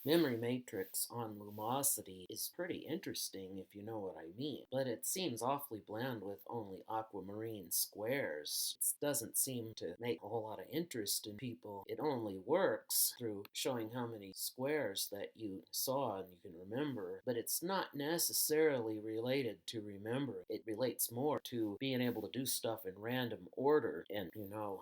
Memory matrix on Lumosity is pretty interesting if you know what I mean, but it seems awfully bland with only aquamarine squares. It doesn't seem to make a whole lot of interest in people. It only works through showing how many squares that you saw and you can remember, but it's not necessarily related to remembering. It relates more to being able to do stuff in random order, and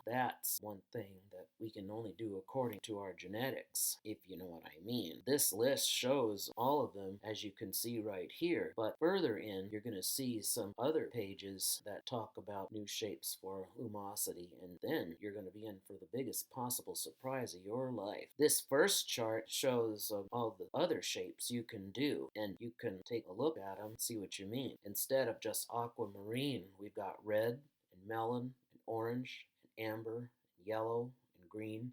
that's one thing that we can only do according to our genetics, if you know what I mean. This list shows all of them, as you can see right here, but further in, you're going to see some other pages that talk about new shapes for lumosity, and then you're going to be in for the biggest possible surprise of your life. This first chart shows all the other shapes you can do, and you can take a look at them and see what you mean. Instead of just aquamarine, we've got red and melon and orange and amber and yellow and green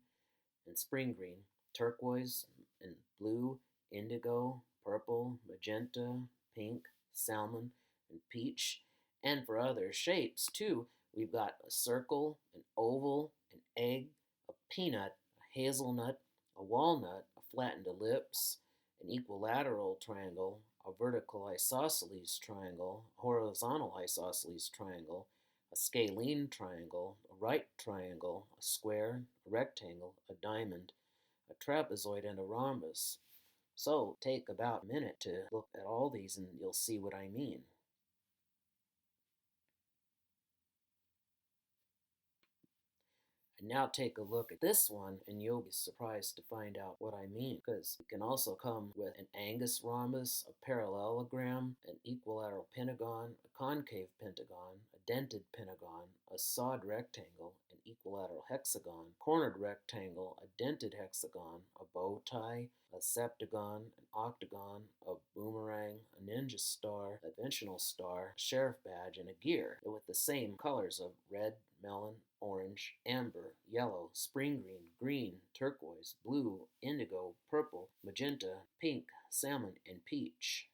and spring green, turquoise and blue, indigo, purple, magenta, pink, salmon, and peach. And for other shapes too, we've got a circle, an oval, an egg, a peanut, a hazelnut, a walnut, a flattened ellipse, an equilateral triangle, a vertical isosceles triangle, a horizontal isosceles triangle, a scalene triangle, a right triangle, a square, a rectangle, a diamond, a trapezoid, and a rhombus. So take about a minute to look at all these and you'll see what I mean. And now take a look at this one and you'll be surprised to find out what I mean, because it can also come with an Angus rhombus, a parallelogram, an equilateral pentagon, a concave pentagon, a dented pentagon, a sawed rectangle, an equilateral hexagon, cornered rectangle, a dented hexagon, a bow tie, a septagon, an octagon, a boomerang, a ninja star, a dimensional star, a sheriff badge, and a gear, with the same colors of red, melon, orange, amber, yellow, spring green, green, turquoise, blue, indigo, purple, magenta, pink, salmon, and peach.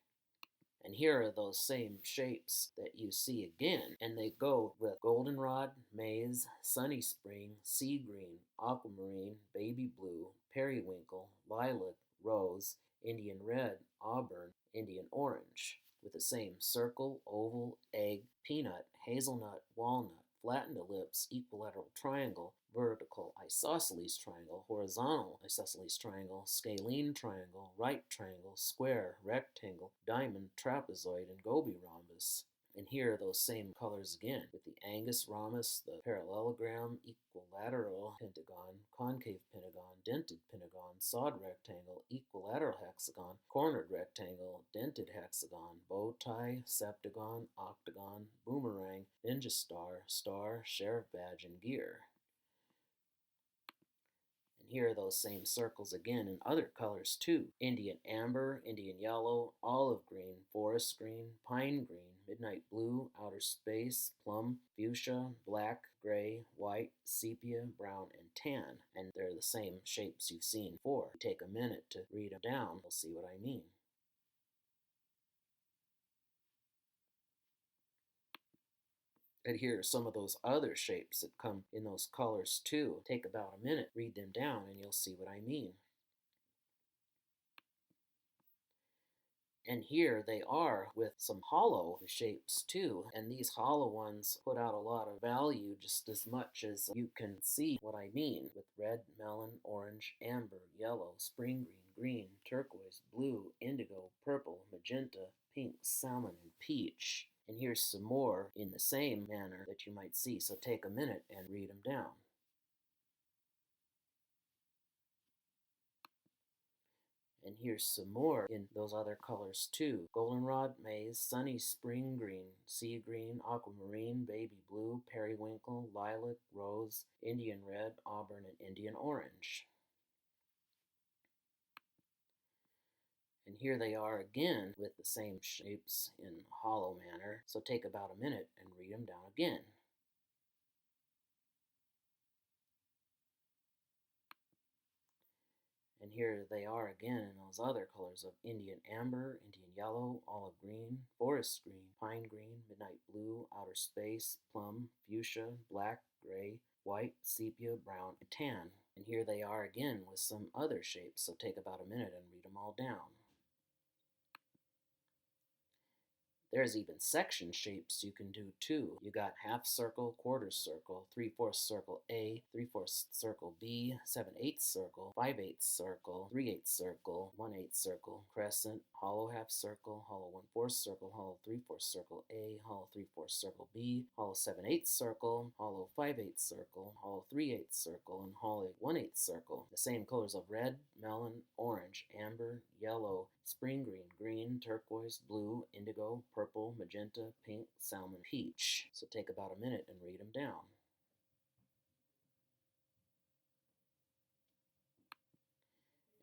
And here are those same shapes that you see again, and they go with goldenrod, maize, sunny spring, sea green, aquamarine, baby blue, periwinkle, lilac, rose, Indian red, auburn, Indian orange, with the same circle, oval, egg, peanut, hazelnut, walnut, flattened ellipse, equilateral triangle, vertical isosceles triangle, horizontal isosceles triangle, scalene triangle, right triangle, square, rectangle, diamond, trapezoid, and Gobi rhombus. And here are those same colors again, with the Angus rhombus, the parallelogram, equilateral pentagon, concave pentagon, dented pentagon, sawed rectangle, equilateral hexagon, cornered rectangle, dented hexagon, bow tie, septagon, octagon, boomerang, ninja star, star, sheriff badge, and gear. And here are those same circles again in other colors too. Indian amber, Indian yellow, olive green, forest green, pine green, midnight blue, outer space, plum, fuchsia, black, gray, white, sepia, brown, and tan. And they're the same shapes you've seen before. Take a minute to read them down, you'll see what I mean. And here are some of those other shapes that come in those colors too. Take about a minute, read them down, and you'll see what I mean. And here they are with some hollow shapes too. And these hollow ones put out a lot of value just as much as you can see what I mean, with red, melon, orange, amber, yellow, spring green, green, turquoise, blue, indigo, purple, magenta, pink, salmon, and peach. And here's some more in the same manner that you might see. So take a minute and read them down. And here's some more in those other colors too. Goldenrod, maize, sunny spring green, sea green, aquamarine, baby blue, periwinkle, lilac, rose, Indian red, auburn, and Indian orange. And here they are again with the same shapes in hollow manner. So take about a minute and read them down again. And here they are again in those other colors of Indian amber, Indian yellow, olive green, forest green, pine green, midnight blue, outer space, plum, fuchsia, black, gray, gray, white, sepia, brown, and tan. And here they are again with some other shapes, so take about a minute and read them all down. There's even section shapes you can do too. You got half circle, quarter circle, 3/4 circle A, 3/4 circle B, 7/8 circle, 5/8 circle, 3/8 circle, 1/8 circle, crescent, hollow half circle, hollow 1/4 circle, hollow 3/4 circle A, hollow 3/4 circle B, hollow 7/8 circle, hollow 5/8 circle, hollow 3/8 circle, and hollow 1/8 circle. The same colors of red, melon, orange, amber, yellow, spring green, green, turquoise, blue, indigo, purple, magenta, pink, salmon, peach. So take about a minute and read them down.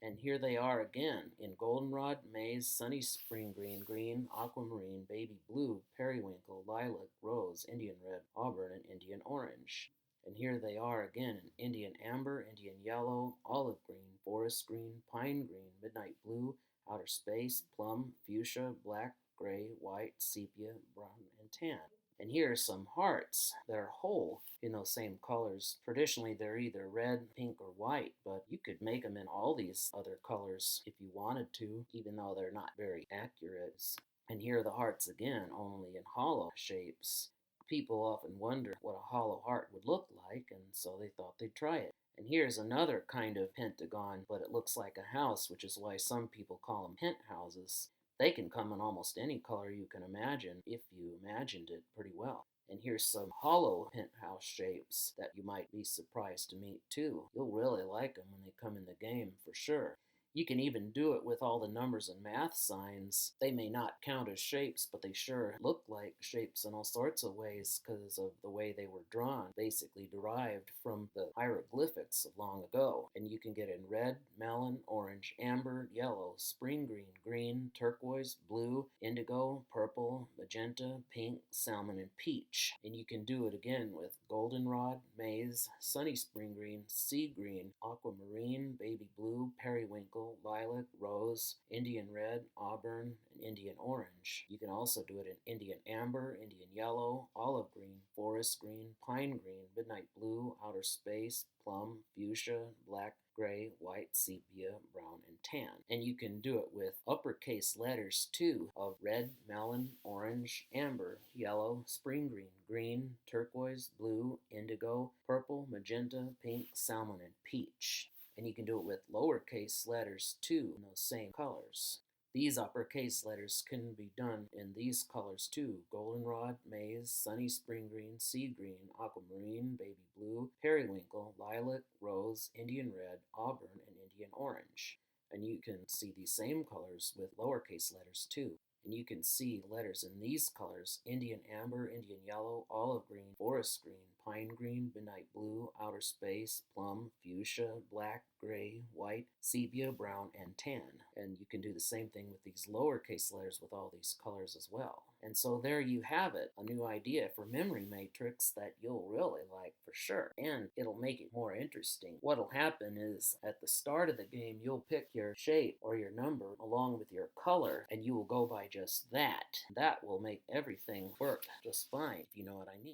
And here they are again in goldenrod, maize, sunny spring green, green, aquamarine, baby blue, periwinkle, lilac, rose, Indian red, auburn, and Indian orange. And here they are again in Indian amber, Indian yellow, olive green, forest green, pine green, midnight blue, outer space, plum, fuchsia, black, gray, white, sepia, brown, and tan. And here are some hearts that are whole in those same colors. Traditionally, they're either red, pink, or white, but you could make them in all these other colors if you wanted to, even though they're not very accurate. And here are the hearts again, only in hollow shapes. People often wonder what a hollow heart would look like, and so they thought they'd try it. And here's another kind of pentagon, but it looks like a house, which is why some people call them penthouses. They can come in almost any color you can imagine if you imagined it pretty well. And here's some hollow penthouse shapes that you might be surprised to meet too. You'll really like them when they come in the game for sure. You can even do it with all the numbers and math signs. They may not count as shapes, but they sure look like shapes in all sorts of ways because of the way they were drawn, basically derived from the hieroglyphics of long ago. And you can get in red, melon, orange, amber, yellow, spring green, green, turquoise, blue, indigo, purple, magenta, pink, salmon, and peach. And you can do it again with goldenrod, maize, sunny spring green, sea green, aquamarine, baby blue, periwinkle, lilac, rose, Indian red, auburn, and Indian orange. You can also do it in Indian amber, Indian yellow, olive green, forest green, pine green, midnight blue, outer space, plum, fuchsia, black, gray, white, sepia, brown, and tan. And you can do it with uppercase letters too, of red, melon, orange, amber, yellow, spring green, green, turquoise, blue, indigo, purple, magenta, pink, salmon, and peach. And you can do it with lowercase letters too, in those same colors. These uppercase letters can be done in these colors too: goldenrod, maize, sunny spring green, sea green, aquamarine, baby blue, periwinkle, lilac, rose, Indian red, auburn, and Indian orange. And you can see these same colors with lowercase letters too. And you can see letters in these colors: Indian amber, Indian yellow, olive green, forest green, pine green, midnight blue, outer space, plum, fuchsia, black, gray, white, sepia, brown, and tan. And you can do the same thing with these lowercase letters with all these colors as well. And so there you have it, a new idea for memory matrix that you'll really like for sure. And it'll make it more interesting. What'll happen is at the start of the game, you'll pick your shape or your number along with your color, and you will go by just that. That will make everything work just fine, if you know what I mean.